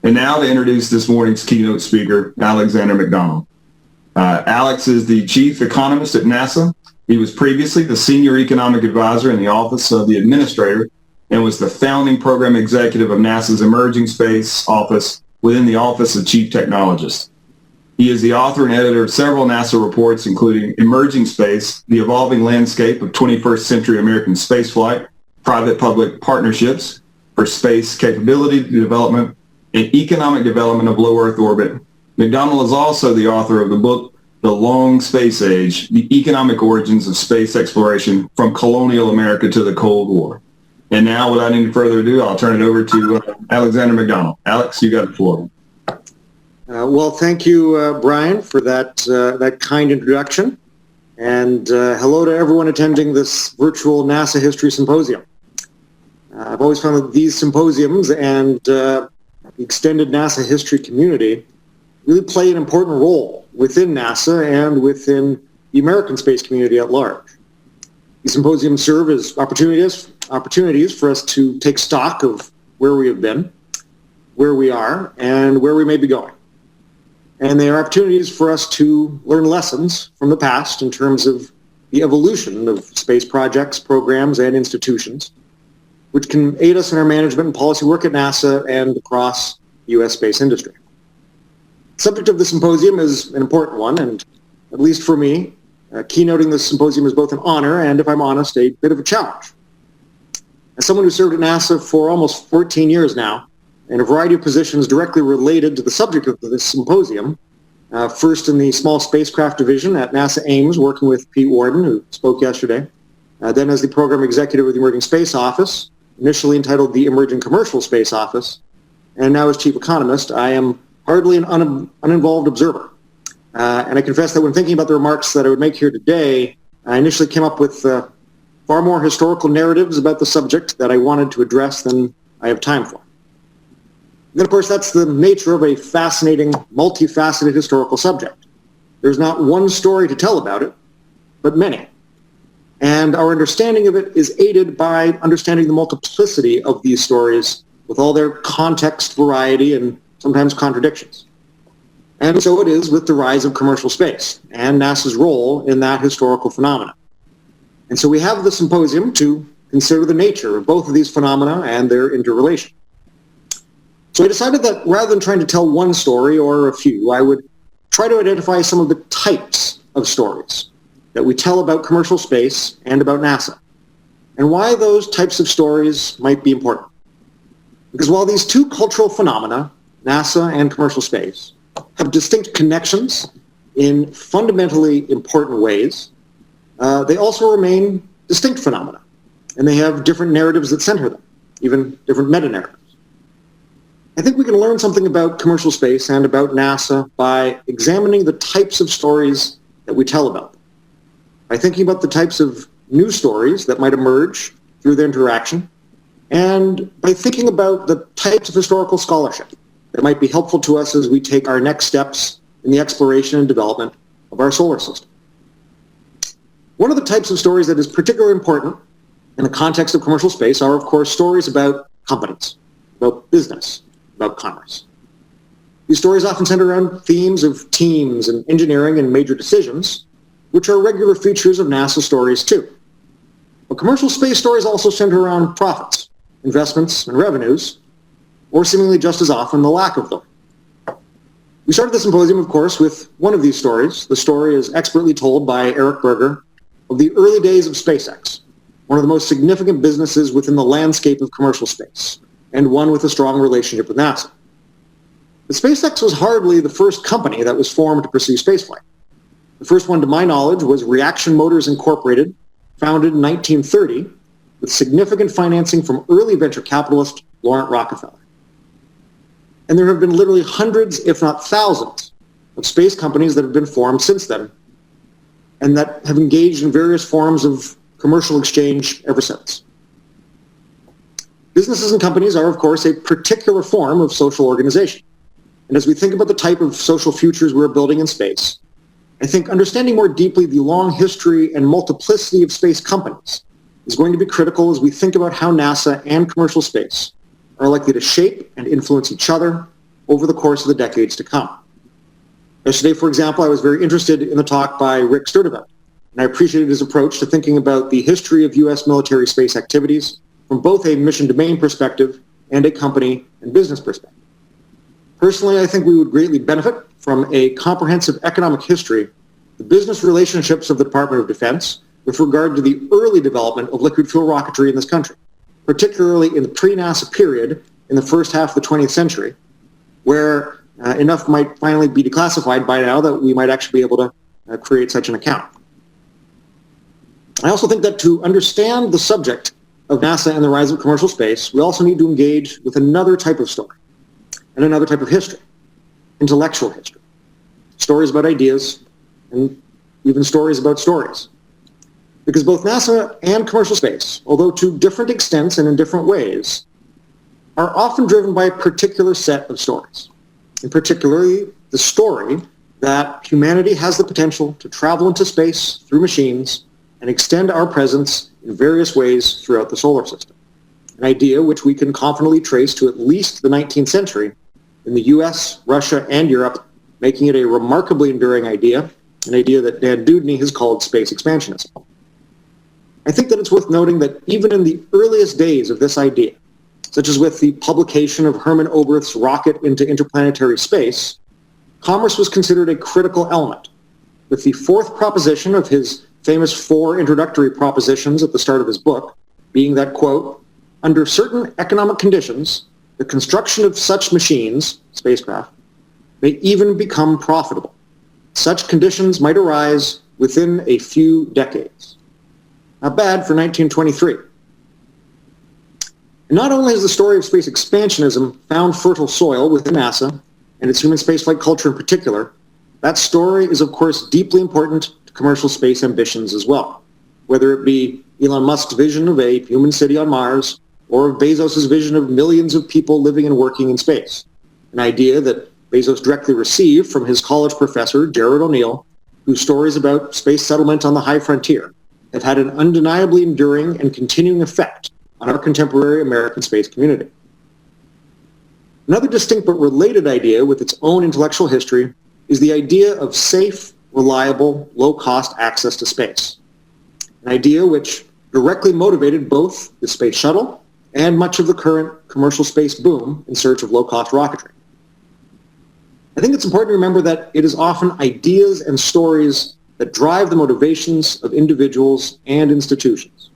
And now to introduce this morning's keynote speaker, Alexander MacDonald. Alex is the chief economist at NASA. He was previously the senior economic advisor in the office of the administrator and was the founding program executive of NASA's Emerging Space Office within the Office of Chief Technologist. He is the author and editor of several NASA reports, including Emerging Space, the Evolving Landscape of 21st Century American Spaceflight, Private-Public Partnerships for Space Capability Development, and Economic Development of Low Earth Orbit. MacDonald is also the author of the book, The Long Space Age, The Economic Origins of Space Exploration from Colonial America to the Cold War. And now, without any further ado, I'll turn it over to Alexander MacDonald. Alex, you got the floor. Well, thank you, Brian, for that kind introduction. And hello to everyone attending this virtual NASA History Symposium. I've always found that these symposiums and the extended NASA history community really play an important role within NASA and within the American space community at large. These symposiums serve as opportunities for us to take stock of where we have been, where we are, and where we may be going. And they are opportunities for us to learn lessons from the past in terms of the evolution of space projects, programs, and institutions, which can aid us in our management and policy work at NASA and across the U.S. space industry. The subject of the symposium is an important one, and at least for me, keynoting this symposium is both an honor and, if I'm honest, a bit of a challenge. As someone who served at NASA for almost 14 years now, in a variety of positions directly related to the subject of this symposium, first in the small spacecraft division at NASA Ames, working with Pete Warden, who spoke yesterday, then as the program executive of the Emerging Space Office, initially entitled the Emerging Commercial Space Office, and now as chief economist, I am hardly an uninvolved observer. And I confess that when thinking about the remarks that I would make here today, I initially came up with far more historical narratives about the subject that I wanted to address than I have time for. And then, of course, that's the nature of a fascinating, multifaceted historical subject. There's not one story to tell about it, but many. And our understanding of it is aided by understanding the multiplicity of these stories with all their context, variety, and sometimes contradictions. And so it is with the rise of commercial space and NASA's role in that historical phenomenon. And so we have the symposium to consider the nature of both of these phenomena and their interrelation. So I decided that rather than trying to tell one story or a few, I would try to identify some of the types of stories that we tell about commercial space and about NASA, and why those types of stories might be important. Because while these two cultural phenomena, NASA and commercial space, have distinct connections in fundamentally important ways, they also remain distinct phenomena, and they have different narratives that center them, even different meta-narratives. I think we can learn something about commercial space and about NASA by examining the types of stories that we tell about them, by thinking about the types of new stories that might emerge through their interaction, and by thinking about the types of historical scholarship that might be helpful to us as we take our next steps in the exploration and development of our solar system. One of the types of stories that is particularly important in the context of commercial space are, of course, stories about companies, about business, about commerce. These stories often center around themes of teams and engineering and major decisions, which are regular features of NASA stories too. But commercial space stories also center around profits, investments, and revenues, or seemingly just as often the lack of them. We started the symposium, of course, with one of these stories. The story is expertly told by Eric Berger of the early days of SpaceX, one of the most significant businesses within the landscape of commercial space, and one with a strong relationship with NASA. But SpaceX was hardly the first company that was formed to pursue spaceflight. The first one, to my knowledge, was Reaction Motors Incorporated, founded in 1930, with significant financing from early venture capitalist Laurent Rockefeller. And there have been literally hundreds, if not thousands, of space companies that have been formed since then, and that have engaged in various forms of commercial exchange ever since. Businesses and companies are, of course, a particular form of social organization. And as we think about the type of social futures we're building in space, I think understanding more deeply the long history and multiplicity of space companies is going to be critical as we think about how NASA and commercial space are likely to shape and influence each other over the course of the decades to come. Yesterday, for example, I was very interested in the talk by Rick Sturdivant, and I appreciated his approach to thinking about the history of U.S. military space activities from both a mission domain perspective and a company and business perspective. Personally, I think we would greatly benefit from a comprehensive economic history, the business relationships of the Department of Defense with regard to the early development of liquid fuel rocketry in this country, particularly in the pre-NASA period in the first half of the 20th century, where enough might finally be declassified by now that we might actually be able to create such an account. I also think that to understand the subject of NASA and the rise of commercial space, we also need to engage with another type of story and another type of history, intellectual history. Stories about ideas and even stories about stories. Because both NASA and commercial space, although to different extents and in different ways, are often driven by a particular set of stories. And particularly the story that humanity has the potential to travel into space through machines and extend our presence in various ways throughout the solar system. An idea which we can confidently trace to at least the 19th century in the US, Russia, and Europe, making it a remarkably enduring idea, an idea that Dan Dewdney has called space expansionism. I think that it's worth noting that even in the earliest days of this idea, such as with the publication of Hermann Oberth's rocket into interplanetary space, commerce was considered a critical element, with the fourth proposition of his famous 4 introductory propositions at the start of his book being that, quote, under certain economic conditions, the construction of such machines, spacecraft, may even become profitable. Such conditions might arise within a few decades. Not bad for 1923. Not only has the story of space expansionism found fertile soil within NASA and its human spaceflight culture in particular, that story is of course deeply important to commercial space ambitions as well, whether it be Elon Musk's vision of a human city on Mars or Bezos' vision of millions of people living and working in space, an idea that Bezos directly received from his college professor, Jared O'Neill, whose stories about space settlement on the high frontier have had an undeniably enduring and continuing effect on our contemporary American space community. Another distinct but related idea with its own intellectual history is the idea of safe, reliable, low-cost access to space, an idea which directly motivated both the space shuttle and much of the current commercial space boom in search of low-cost rocketry. I think it's important to remember that it is often ideas and stories that drive the motivations of individuals and institutions.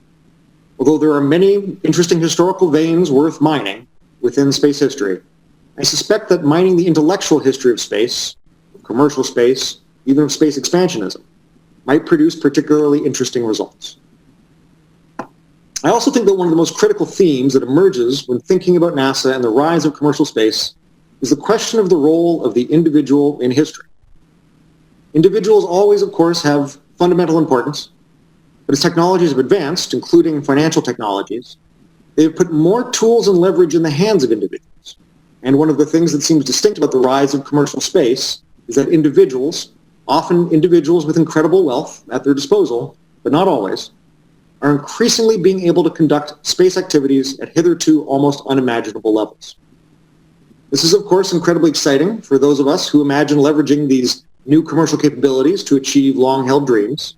Although there are many interesting historical veins worth mining within space history, I suspect that mining the intellectual history of space, of commercial space, even of space expansionism, might produce particularly interesting results. I also think that one of the most critical themes that emerges when thinking about NASA and the rise of commercial space is the question of the role of the individual in history. Individuals always, of course, have fundamental importance, but as technologies have advanced, including financial technologies, they have put more tools and leverage in the hands of individuals. And one of the things that seems distinct about the rise of commercial space is that individuals, often individuals with incredible wealth at their disposal, but not always, are increasingly being able to conduct space activities at hitherto almost unimaginable levels. This is, of course, incredibly exciting for those of us who imagine leveraging these new commercial capabilities to achieve long-held dreams.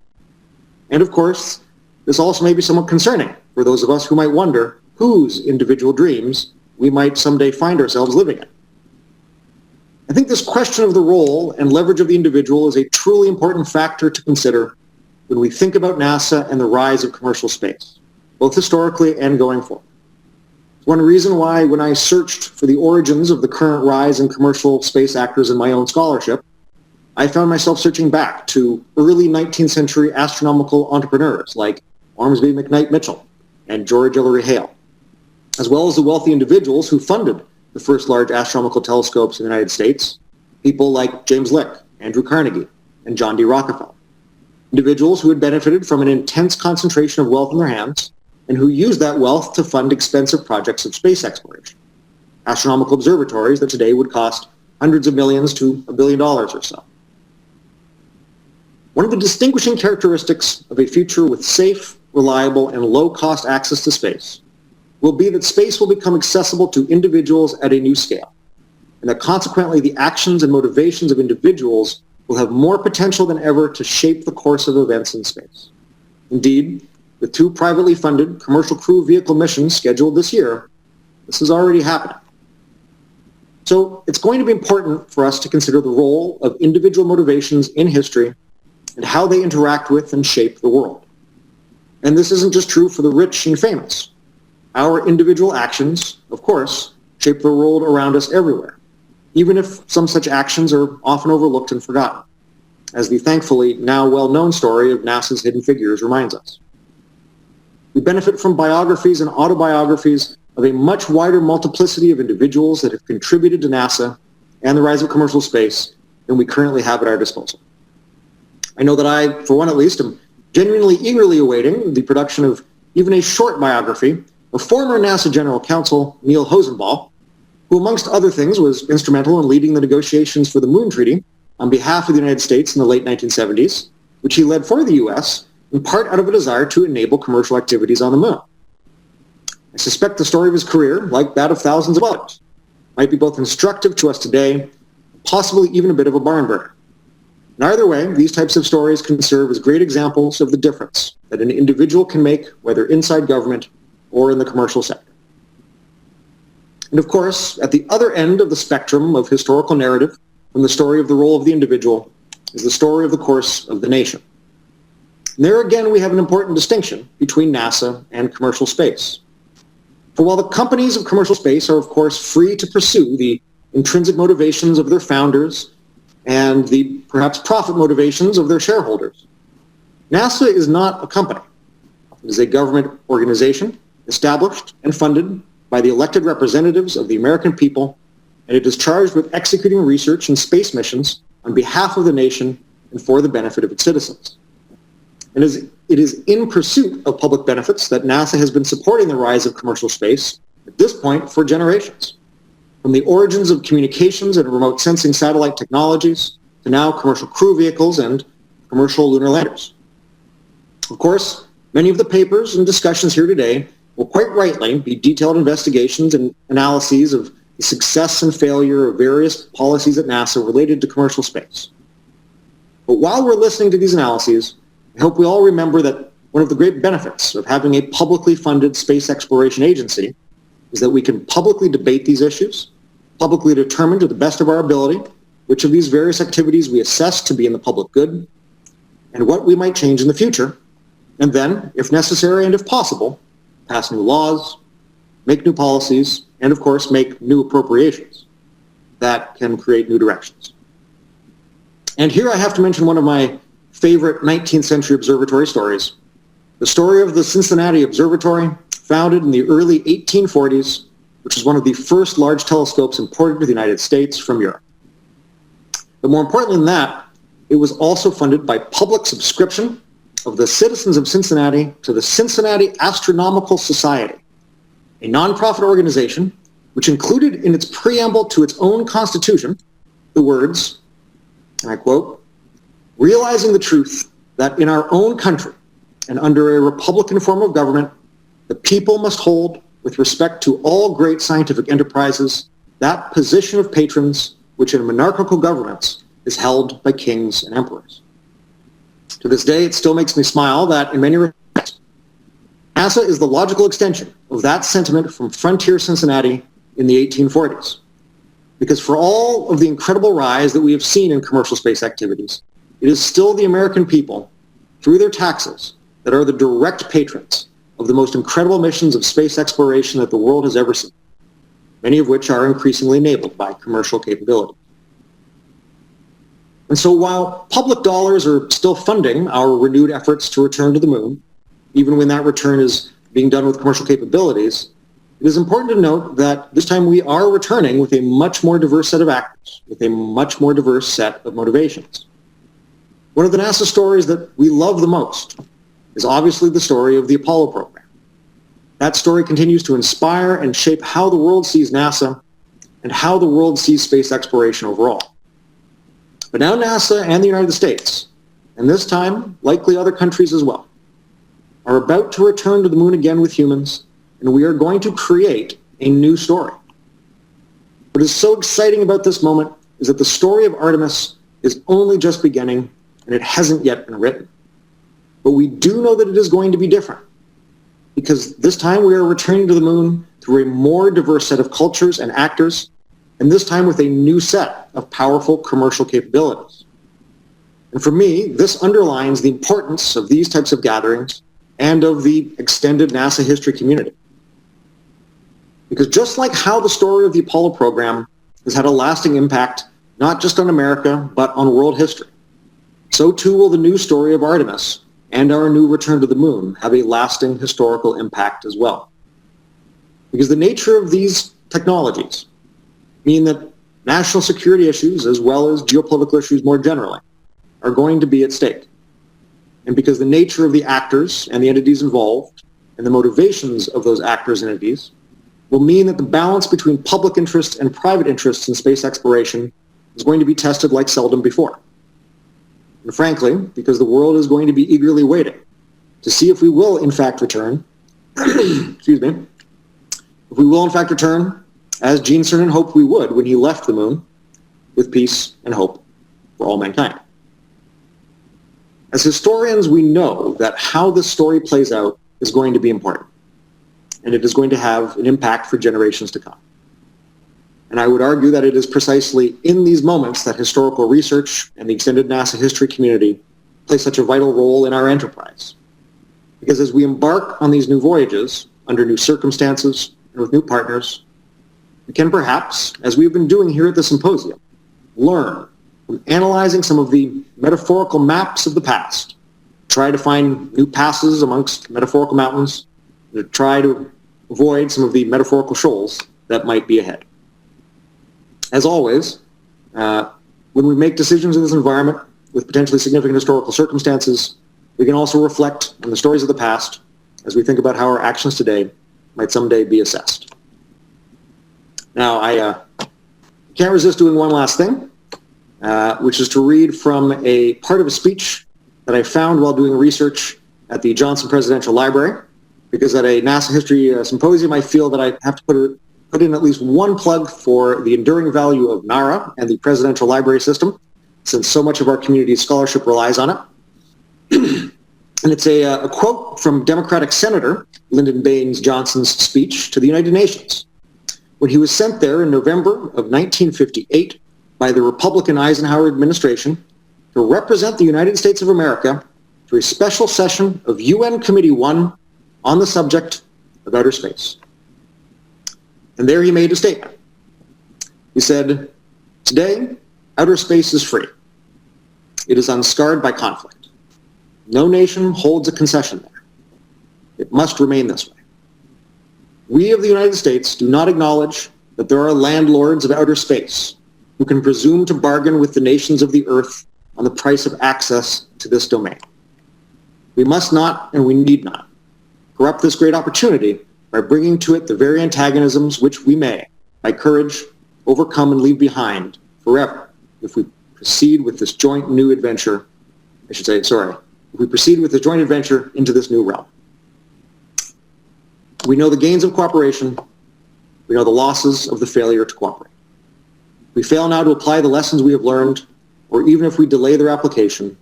And of course, this also may be somewhat concerning for those of us who might wonder whose individual dreams we might someday find ourselves living in. I think this question of the role and leverage of the individual is a truly important factor to consider when we think about NASA and the rise of commercial space, both historically and going forward. It's one reason why when I searched for the origins of the current rise in commercial space actors in my own scholarship, I found myself searching back to early 19th century astronomical entrepreneurs like Ormsby McKnight Mitchell and George Ellery Hale, as well as the wealthy individuals who funded the first large astronomical telescopes in the United States, people like James Lick, Andrew Carnegie, and John D. Rockefeller. Individuals who had benefited from an intense concentration of wealth in their hands and who used that wealth to fund expensive projects of space exploration, astronomical observatories that today would cost hundreds of millions to $1 billion or so. One of the distinguishing characteristics of a future with safe, reliable, and low-cost access to space will be that space will become accessible to individuals at a new scale. and that consequently the actions and motivations of individuals will have more potential than ever to shape the course of events in space. Indeed, with 2 privately funded commercial crew vehicle missions scheduled this year, this is already happening. So it's going to be important for us to consider the role of individual motivations in history and how they interact with and shape the world. And this isn't just true for the rich and famous. Our individual actions, of course, shape the world around us everywhere, even if some such actions are often overlooked and forgotten, as the thankfully now well-known story of NASA's Hidden Figures reminds us. We benefit from biographies and autobiographies of a much wider multiplicity of individuals that have contributed to NASA and the rise of commercial space than we currently have at our disposal. I know that I, for one at least, am genuinely eagerly awaiting the production of even a short biography of former NASA General Counsel Neil Hosenball, who amongst other things was instrumental in leading the negotiations for the Moon Treaty on behalf of the United States in the late 1970s, which he led for the U.S., in part out of a desire to enable commercial activities on the Moon. I suspect the story of his career, like that of thousands of others, might be both instructive to us today, possibly even a bit of a barn burner. In either way, these types of stories can serve as great examples of the difference that an individual can make, whether inside government or in the commercial sector. And of course, at the other end of the spectrum of historical narrative, from the story of the role of the individual, is the story of the course of the nation. And there again, we have an important distinction between NASA and commercial space. For while the companies of commercial space are, of course, free to pursue the intrinsic motivations of their founders and the perhaps profit motivations of their shareholders, NASA is not a company. It is a government organization established and funded by the elected representatives of the American people, and it is charged with executing research and space missions on behalf of the nation and for the benefit of its citizens. And it is in pursuit of public benefits that NASA has been supporting the rise of commercial space at this point for generations, from the origins of communications and remote sensing satellite technologies to now commercial crew vehicles and commercial lunar landers. Of course, many of the papers and discussions here today will quite rightly be detailed investigations and analyses of the success and failure of various policies at NASA related to commercial space. But while we're listening to these analyses, I hope we all remember that one of the great benefits of having a publicly funded space exploration agency is that we can publicly debate these issues, publicly determine to the best of our ability which of these various activities we assess to be in the public good, and what we might change in the future, and then, if necessary and if possible, pass new laws, make new policies, and of course make new appropriations that can create new directions. And here I have to mention one of my favorite 19th century observatory stories, the story of the Cincinnati Observatory, founded in the early 1840s, which is one of the first large telescopes imported to the United States from Europe. But more importantly than that, it was also funded by public subscription of the citizens of Cincinnati to the Cincinnati Astronomical Society, a nonprofit organization which included in its preamble to its own constitution the words, and I quote, "Realizing the truth that in our own country and under a republican form of government, the people must hold, with respect to all great scientific enterprises, that position of patrons which in monarchical governments is held by kings and emperors." To this day, it still makes me smile that in many respects, NASA is the logical extension of that sentiment from frontier Cincinnati in the 1840s. Because for all of the incredible rise that we have seen in commercial space activities, it is still the American people, through their taxes, that are the direct patrons of the most incredible missions of space exploration that the world has ever seen, many of which are increasingly enabled by commercial capability. And so while public dollars are still funding our renewed efforts to return to the moon, even when that return is being done with commercial capabilities, it is important to note that this time we are returning with a much more diverse set of actors, with a much more diverse set of motivations. One of the NASA stories that we love the most is obviously the story of the Apollo program. That story continues to inspire and shape how the world sees NASA and how the world sees space exploration overall. But now NASA and the United States, and this time likely other countries as well, are about to return to the moon again with humans, and we are going to create a new story. What is so exciting about this moment is that the story of Artemis is only just beginning and it hasn't yet been written. But we do know that it is going to be different because this time we are returning to the moon through a more diverse set of cultures and actors, and this time with a new set of powerful commercial capabilities. And for me, this underlines the importance of these types of gatherings and of the extended NASA history community. Because just like how the story of the Apollo program has had a lasting impact, not just on America, but on world history, so too will the new story of Artemis and our new return to the moon have a lasting historical impact as well. Because the nature of these technologies mean that national security issues, as well as geopolitical issues more generally, are going to be at stake. And because the nature of the actors and the entities involved and the motivations of those actors and entities will mean that the balance between public interest and private interests in space exploration is going to be tested like seldom before. And frankly, because the world is going to be eagerly waiting to see if we will in fact return, excuse me, if we will in fact return as Gene Cernan hoped we would when he left the moon, with peace and hope for all mankind. As historians, we know that how this story plays out is going to be important, and it is going to have an impact for generations to come. And I would argue that it is precisely in these moments that historical research and the extended NASA history community play such a vital role in our enterprise. Because as we embark on these new voyages, under new circumstances and with new partners, we can perhaps, as we've been doing here at the Symposium, learn from analyzing some of the metaphorical maps of the past, try to find new passes amongst metaphorical mountains, to try to avoid some of the metaphorical shoals that might be ahead. As always, when we make decisions in this environment with potentially significant historical circumstances, we can also reflect on the stories of the past as we think about how our actions today might someday be assessed. Now, I can't resist doing one last thing, which is to read from a part of a speech that I found while doing research at the Johnson Presidential Library, because at a NASA history symposium, I feel that I have to put in at least one plug for the enduring value of NARA and the Presidential Library System, since so much of our community's scholarship relies on it. And it's a quote from Democratic Senator Lyndon Baines Johnson's speech to the United Nations, when he was sent there in November of 1958 by the Republican Eisenhower administration to represent the United States of America to a special session of UN Committee 1 on the subject of outer space. And there he made a statement. He said, "Today, outer space is free. It is unscarred by conflict. No nation holds a concession there. It must remain this way. We of the United States do not acknowledge that there are landlords of outer space who can presume to bargain with the nations of the earth on the price of access to this domain. We must not, and we need not, corrupt this great opportunity by bringing to it the very antagonisms which we may, by courage, overcome and leave behind forever if we proceed with this joint new adventure, if we proceed with this joint adventure into this new realm. We know the gains of cooperation. We know the losses of the failure to cooperate. If we fail now to apply the lessons we have learned, or even if we delay their application,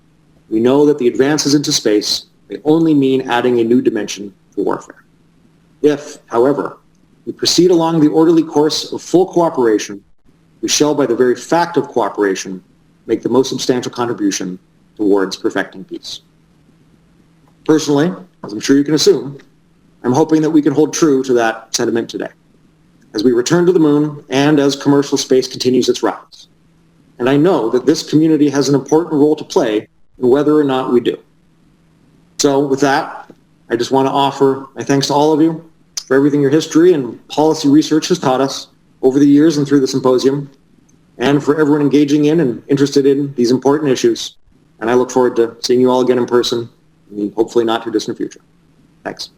we know that the advances into space may only mean adding a new dimension to warfare. If, however, we proceed along the orderly course of full cooperation, we shall, by the very fact of cooperation, make the most substantial contribution towards perfecting peace." Personally, as I'm sure you can assume, I'm hoping that we can hold true to that sentiment today, as we return to the moon and as commercial space continues its rise. And I know that this community has an important role to play in whether or not we do. So with that, I just want to offer my thanks to all of you for everything your history and policy research has taught us over the years and through the symposium, and for everyone engaging in and interested in these important issues. And I look forward to seeing you all again in person in the hopefully not too distant future. Thanks.